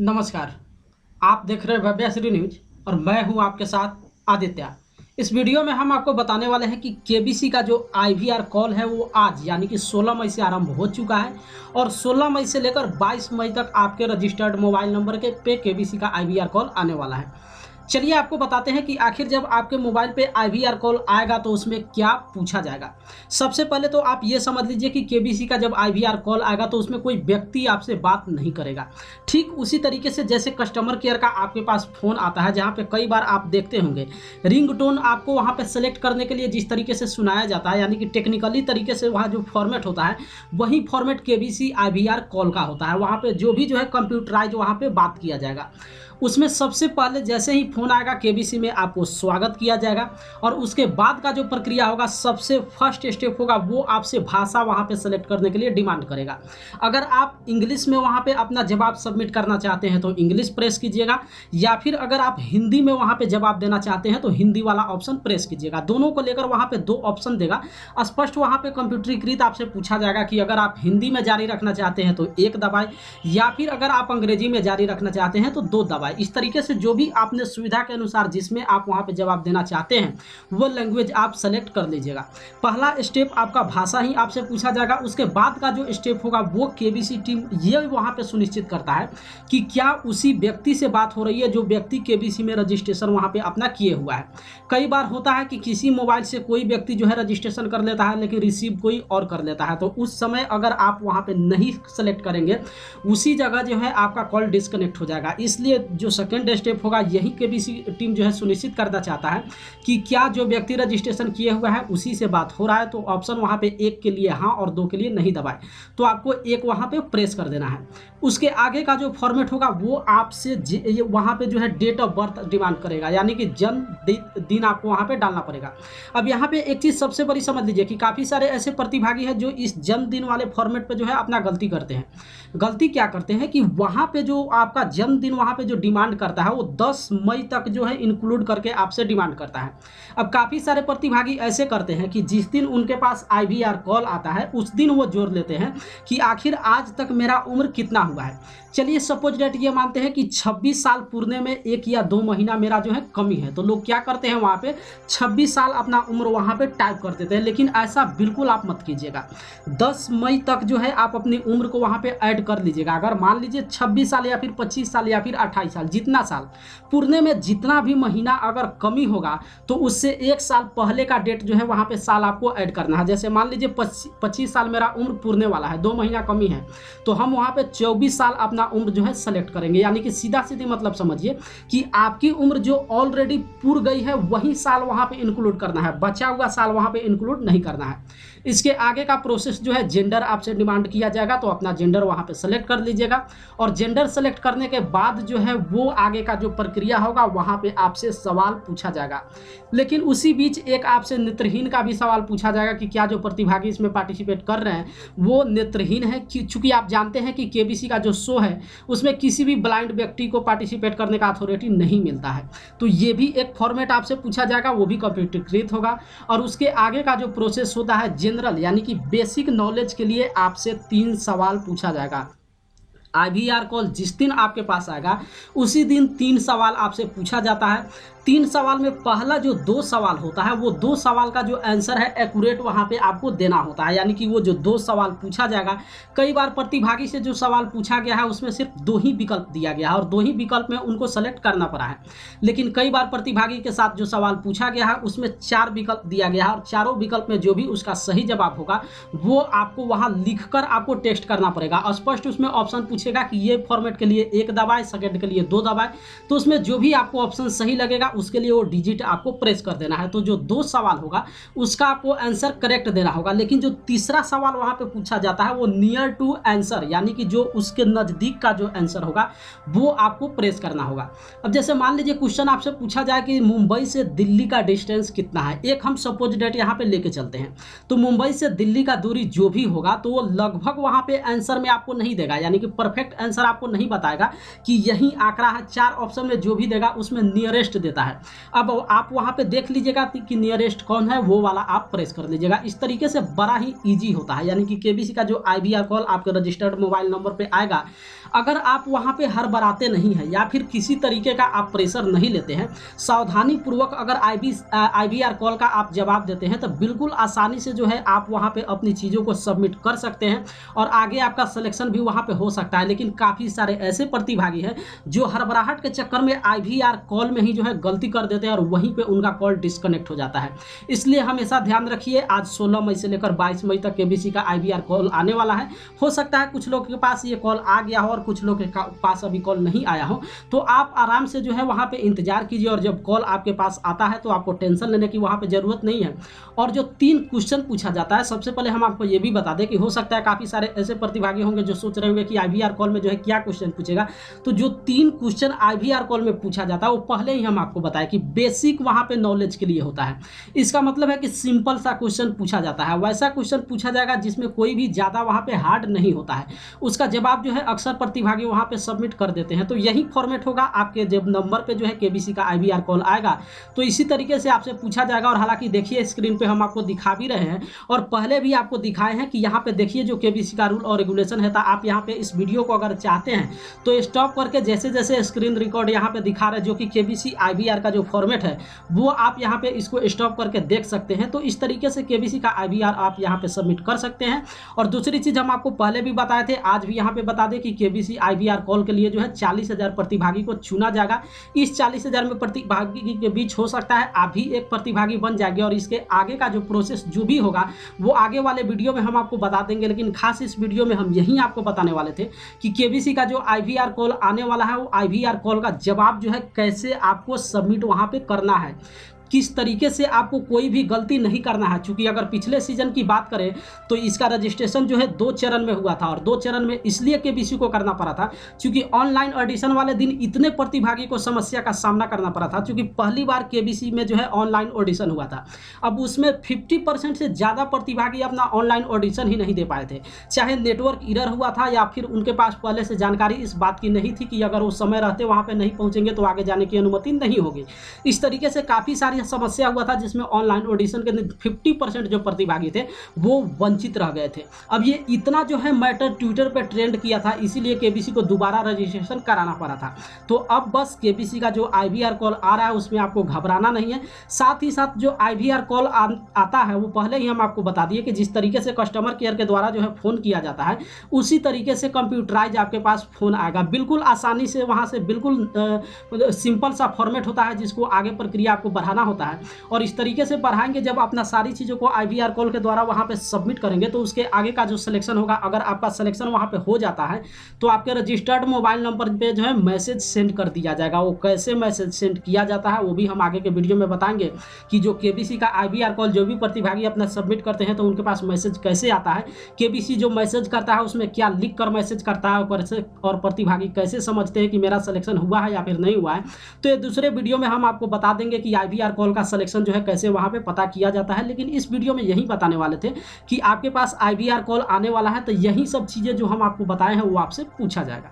नमस्कार। आप देख रहे हैं भव्यश्री न्यूज और मैं हूं आपके साथ आदित्य। इस वीडियो में हम आपको बताने वाले हैं कि केबीसी का जो आईवीआर कॉल है वो आज यानी कि 16 मई से आरंभ हो चुका है और 16 मई से लेकर 22 मई तक आपके रजिस्टर्ड मोबाइल नंबर के पे केबीसी का आईवीआर कॉल आने वाला है। चलिए आपको बताते हैं कि आखिर जब आपके मोबाइल पे आईवीआर कॉल आएगा तो उसमें क्या पूछा जाएगा। सबसे पहले तो आप ये समझ लीजिए कि केबीसी का जब आईवीआर कॉल आएगा तो उसमें कोई व्यक्ति आपसे बात नहीं करेगा। ठीक उसी तरीके से जैसे कस्टमर केयर का आपके पास फ़ोन आता है, जहाँ पे कई बार आप देखते होंगे रिंगटोन आपको वहाँ पे सेलेक्ट करने के लिए जिस तरीके से सुनाया जाता है, यानी कि टेक्निकली तरीके से वहाँ जो फॉर्मेट होता है वही फॉर्मेट केबीसी आईवीआर कॉल का होता है। वहाँ पे जो भी जो है कंप्यूटराइज वहाँ पे बात किया जाएगा। उसमें सबसे पहले जैसे ही फ़ोन आएगा केबीसी में आपको स्वागत किया जाएगा और उसके बाद का जो प्रक्रिया होगा, सबसे फर्स्ट स्टेप होगा वो आपसे भाषा वहाँ पे सेलेक्ट करने के लिए डिमांड करेगा। अगर आप इंग्लिश में वहाँ पे अपना जवाब सबमिट करना चाहते हैं तो इंग्लिश प्रेस कीजिएगा, या फिर अगर आप हिंदी में वहाँ पे जवाब देना चाहते हैं तो हिंदी वाला ऑप्शन प्रेस कीजिएगा। दोनों को लेकर वहाँ पे दो ऑप्शन देगा। स्पष्ट वहाँ पे कंप्यूटरीकृत आपसे पूछा जाएगा कि अगर आप हिंदी में जारी रखना चाहते हैं तो एक दबाएं, या फिर अगर आप अंग्रेजी में जारी रखना चाहते हैं तो दो दबाएं। इस तरीके से जो भी आपने सुविधा के अनुसार जिसमें आप वहां पे जवाब देना चाहते हैं वो लैंग्वेज आप सेलेक्ट कर लीजिएगा। पहला स्टेप आपका भाषा ही आपसे पूछा जाएगा। उसके बाद का जो स्टेप होगा वो केबीसी टीम ये वहां पे सुनिश्चित करता है कि क्या उसी व्यक्ति से बात हो रही है जो व्यक्ति केबीसी में रजिस्ट्रेशन वहां पे अपना किए हुआ है। कई बार होता है कि किसी मोबाइल से कोई व्यक्ति जो है रजिस्ट्रेशन कर लेता है लेकिन रिसीव कोई और कर लेता है, तो उस समय अगर आप वहां पे नहीं सेलेक्ट करेंगे उसी जगह जो है आपका कॉल डिस्कनेक्ट हो जाएगा। इसलिए जो सेकेंड स्टेप होगा यही केबीसी टीम जो है सुनिश्चित करना चाहता है कि क्या जो व्यक्ति रजिस्ट्रेशन किए हुआ है उसी से बात हो रहा है। तो ऑप्शन वहां पे एक के लिए हाँ और दो के लिए नहीं दबाए, तो आपको एक वहां पे प्रेस कर देना है। उसके आगे का जो फॉर्मेट होगा वो आपसे वहां पे जो है डेट ऑफ बर्थ डिमांड करेगा, यानी कि जन्म दिन आपको वहां पे डालना पड़ेगा। अब यहाँ पे एक चीज सबसे बड़ी समझ लीजिए कि काफी सारे ऐसे प्रतिभागी हैं जो इस जन्मदिन वाले फॉर्मेट पे जो है अपना गलती करते हैं। गलती क्या करते हैं कि वहां पे जो आपका जन्मदिन वहां पे जो डिमांड करता है वो 10 मई तक जो है इंक्लूड करके आपसे डिमांड करता है। अब काफ़ी सारे प्रतिभागी ऐसे करते हैं कि जिस दिन उनके पास आईवीआर कॉल आता है उस दिन वो जोड़ लेते हैं कि आखिर आज तक मेरा उम्र कितना हुआ है। चलिए सपोज डेट ये मानते हैं कि 26 साल पूरने में 1 या 2 महीना मेरा जो है कमी है, तो लोग क्या करते हैं वहाँ पे 26 साल अपना उम्र वहाँ पे टाइप कर देते हैं। लेकिन ऐसा बिल्कुल आप मत कीजिएगा। 10 मई तक जो है आप अपनी उम्र को वहाँ पे ऐड कर लीजिएगा। अगर मान लीजिए 26 साल या फिर 25 साल या फिर 28 साल, जितना साल पूरने में जितना भी महीना अगर कमी होगा तो उससे 1 साल पहले का डेट जो है वहाँ पे साल आपको ऐड करना है। जैसे मान लीजिए 25 साल मेरा उम्र पूरने वाला है, 2 महीना कमी है, तो हम वहाँ पे 24 साल अपना उम्र जो है सेलेक्ट करेंगे। यानी कि सीधा सीधी मतलब समझिए कि आपकी उम्र जो ऑलरेडी पूर गई है वही साल वहाँ पे इंक्लूड करना है, बचा हुआ साल वहाँ पे इंक्लूड नहीं करना है। इसके आगे का प्रोसेस जो है जेंडर आपसे डिमांड किया जाएगा, तो अपना जेंडर वहाँ पे सेलेक्ट कर लीजिएगा और जेंडर सेलेक्ट करने के बाद जो है वो आगे का जो प्रक्रिया होगा वहाँ पे आपसे सवाल पूछा जाएगा। लेकिन उसी बीच एक आपसे नेत्रहीन का भी सवाल पूछा जाएगा कि क्या जो प्रतिभागी इसमें पार्टिसिपेट कर रहे हैं वो नेत्रहीन है। चूंकि आप जानते हैं कि केबीसी का जो शो है उसमें किसी भी ब्लाइंड व्यक्ति को पार्टिसिपेट करने का अथॉरिटी नहीं मिलता है, तो ये भी एक फॉर्मेट आपसे पूछा जाएगा, वो भी कंप्यूटरीकृत होगा। और उसके आगे का जो प्रोसेस होता है जनरल यानी कि बेसिक नॉलेज के लिए आपसे 3 सवाल पूछा जाएगा। आईवीआर कॉल जिस दिन आपके पास आएगा उसी दिन 3 सवाल आपसे पूछा जाता है। 3 सवाल में पहला जो 2 सवाल होता है वो 2 सवाल का जो आंसर है एक्यूरेट वहाँ पे आपको देना होता है। यानी कि वो जो 2 सवाल पूछा जाएगा, कई बार प्रतिभागी से जो सवाल पूछा गया है उसमें सिर्फ 2 ही विकल्प दिया गया है और 2 ही विकल्प में उनको सेलेक्ट करना पड़ा है। लेकिन कई बार प्रतिभागी के साथ जो सवाल पूछा गया है उसमें 4 विकल्प दिया गया है और चारों विकल्प में जो भी उसका सही जवाब होगा वो आपको वहाँ लिख कर आपको टेस्ट करना पड़ेगा। स्पष्ट उसमें ऑप्शन पूछेगा कि ये फॉर्मेट के लिए 1 दबाए, सेकेंड के लिए 2 दबाए, तो उसमें जो भी आपको ऑप्शन सही लगेगा उसके लिए वो डिजिट आपको प्रेस कर देना है। तो जो 2 सवाल होगा उसका आपको आंसर करेक्ट देना होगा। लेकिन जो तीसरा सवाल वहां पे पूछा जाता है वो नियर टू आंसर, यानी कि जो उसके नज़दीक का जो आंसर होगा वो आपको प्रेस करना होगा। अब जैसे मान लीजिए क्वेश्चन आपसे पूछा जाए कि मुंबई से दिल्ली का डिस्टेंस कितना है, एक हम सपोज डेट यहाँ पे लेके चलते हैं, तो मुंबई से दिल्ली का दूरी जो भी होगा तो वो लगभग वहाँ पे आंसर में आपको नहीं देगा, यानी कि परफेक्ट आंसर आपको नहीं बताएगा कि यही आंकड़ा है, 4 ऑप्शन में जो भी देगा उसमें नियरेस्ट देता है। अब आप वहाँ पे देख लीजिएगा कि नियरेस्ट कौन है, वो वाला आप प्रेस कर लीजिएगा। इस तरीके से बड़ा ही ईजी होता है, यानी कि केबीसी का जो IVR कॉल आपके रजिस्टर्ड मोबाइल नंबर पे आएगा, अगर आप वहाँ पे हड़बड़ाते नहीं हैं या फिर किसी तरीके का आप प्रेशर नहीं लेते हैं, सावधानी पूर्वक अगर IVR कॉल का आप जवाब देते हैं, तो बिल्कुल आसानी से जो है आप वहाँ पे अपनी चीज़ों को सबमिट कर सकते हैं और आगे आपका सिलेक्शन भी वहाँ पे हो सकता है। लेकिन काफ़ी सारे ऐसे प्रतिभागी हैं जो हड़बड़ाहट के चक्कर में IVR कॉल में ही जो है गलती कर देते हैं और वहीं पे उनका कॉल डिस्कनेक्ट हो जाता है। इसलिए हमेशा ध्यान रखिए, आज 16 मई से लेकर 22 मई तक केबीसी का IVR कॉल आने वाला है। हो सकता है कुछ लोगों के पास ये कॉल आ गया हो और कुछ लोगों के पास अभी कॉल नहीं आया हो, तो आप आराम से जो है वहाँ पे इंतजार कीजिए और जब कॉल आपके पास आता है तो आपको टेंशन लेने की वहाँ पे ज़रूरत नहीं है। और जो 3 क्वेश्चन पूछा जाता है, सबसे पहले हम आपको ये भी बता दें कि हो सकता है काफ़ी सारे ऐसे प्रतिभागी होंगे जो सोच रहे होंगे कि IVR कॉल में जो है क्या क्वेश्चन पूछेगा। तो जो 3 क्वेश्चन IVR कॉल में पूछा जाता है वो पहले ही हम आपको बताएं कि बेसिक वहाँ पे नॉलेज के लिए होता है। इसका मतलब है कि सिंपल सा क्वेश्चन पूछा जाता है, वैसा क्वेश्चन पूछा जाएगा जिसमें कोई भी ज़्यादा वहाँ पे हार्ड नहीं होता है। उसका जवाब जो है अक्सर प्रतिभागी वहाँ पे सबमिट कर देते हैं। तो यही फॉर्मेट होगा आपके जब नंबर पे जो है केबीसी का IVR कॉल आएगा तो इसी तरीके से आपसे पूछा जाएगा। और हालांकि देखिए स्क्रीन पे हम आपको दिखा भी रहे हैं और पहले भी आपको दिखाए हैं कि यहाँ पे देखिए जो केबीसी का रूल और रेगुलेशन है। आप यहाँ पे इस वीडियो को अगर चाहते हैं तो स्टॉप करके जैसे जैसे स्क्रीन रिकॉर्ड यहाँ पे दिखा रहे हैं जो कि केबीसी IVR का जो फॉर्मेट है वो आप यहाँ पे इसको स्टॉप करके देख सकते हैं। तो इस तरीके से केबीसी का IVR आप यहाँ पे सबमिट कर सकते हैं। और दूसरी चीज़ हम आपको पहले भी बताए थे, आज भी यहाँ पे बता दें कि केबीसी IVR कॉल के लिए जो है 40,000 प्रतिभागी को चुना जाएगा। इस 40,000 में प्रतिभागी के बीच हो सकता है आप भी एक प्रतिभागी बन जाएंगे और इसके आगे का जो प्रोसेस जो भी होगा वो आगे वाले वीडियो में हम आपको बता देंगे। लेकिन खास इस वीडियो में हम यही आपको बताने वाले थे कि केबीसी का जो IVR कॉल आने वाला है वो IVR कॉल का जवाब जो है कैसे आपको सबमिट वहाँ पे करना है, किस तरीके से आपको कोई भी गलती नहीं करना है। चूंकि अगर पिछले सीजन की बात करें तो इसका रजिस्ट्रेशन जो है 2 चरण में हुआ था और 2 चरण में इसलिए केबीसी को करना पड़ा था क्योंकि ऑनलाइन ऑडिशन वाले दिन इतने प्रतिभागी को समस्या का सामना करना पड़ा था। क्योंकि पहली बार केबीसी में जो है ऑनलाइन ऑडिशन हुआ था, अब उसमें 50% से ज़्यादा प्रतिभागी अपना ऑनलाइन ऑडिशन ही नहीं दे पाए थे, चाहे नेटवर्क इरर हुआ था या फिर उनके पास पहले से जानकारी इस बात की नहीं थी कि अगर वो समय रहते वहाँ पर नहीं पहुँचेंगे तो आगे जाने की अनुमति नहीं होगी। इस तरीके से काफ़ी सारी समस्या हुआ था जिसमें ऑनलाइन ऑडिशन के 50% जो प्रतिभागी थे वो वंचित रह गए थे। अब ये इतना जो है मैटर ट्विटर पे ट्रेंड किया था, इसीलिए केबीसी को दोबारा रजिस्ट्रेशन कराना पड़ा था। तो अब बस केबीसी का जो IVR कॉल आ रहा है उसमें आपको घबराना नहीं है। साथ ही साथ जो IVR कॉल आता है वो पहले ही हम आपको बता दिए कि जिस तरीके से कस्टमर केयर के द्वारा जो है फ़ोन किया जाता है उसी तरीके से कंप्यूटराइज आपके पास फ़ोन आएगा, बिल्कुल आसानी से। वहाँ से बिल्कुल सिंपल सा फॉर्मेट होता है जिसको आगे प्रक्रिया आपको बढ़ाना होता है और इस तरीके से बढ़ाएंगे। जब अपना सारी चीज़ों को IVR कॉल के द्वारा वहाँ पे सबमिट करेंगे तो उसके आगे का जो सिलेक्शन होगा, अगर आपका सिलेक्शन वहाँ पे हो जाता है तो आपके रजिस्टर्ड मोबाइल नंबर पे जो है मैसेज सेंड कर दिया जाएगा। वो कैसे मैसेज सेंड किया जाता है वो भी हम आगे के वीडियो में बताएंगे कि जो केबीसी का IVR कॉल जो भी प्रतिभागी अपना सबमिट करते हैं तो उनके पास मैसेज कैसे आता है, केबीसी जो मैसेज करता है उसमें क्या लिख कर मैसेज करता है और प्रतिभागी कैसे समझते हैं कि मेरा सिलेक्शन हुआ है या फिर नहीं हुआ है। तो ये दूसरे वीडियो में हम आपको बता देंगे कि IVR कॉल का सिलेक्शन जो है कैसे वहाँ पे पता किया जाता है। लेकिन इस वीडियो में यही बताने वाले थे कि आपके पास IVR कॉल आने वाला है तो यही सब चीज़ें जो हम आपको बताए हैं वो आपसे पूछा जाएगा।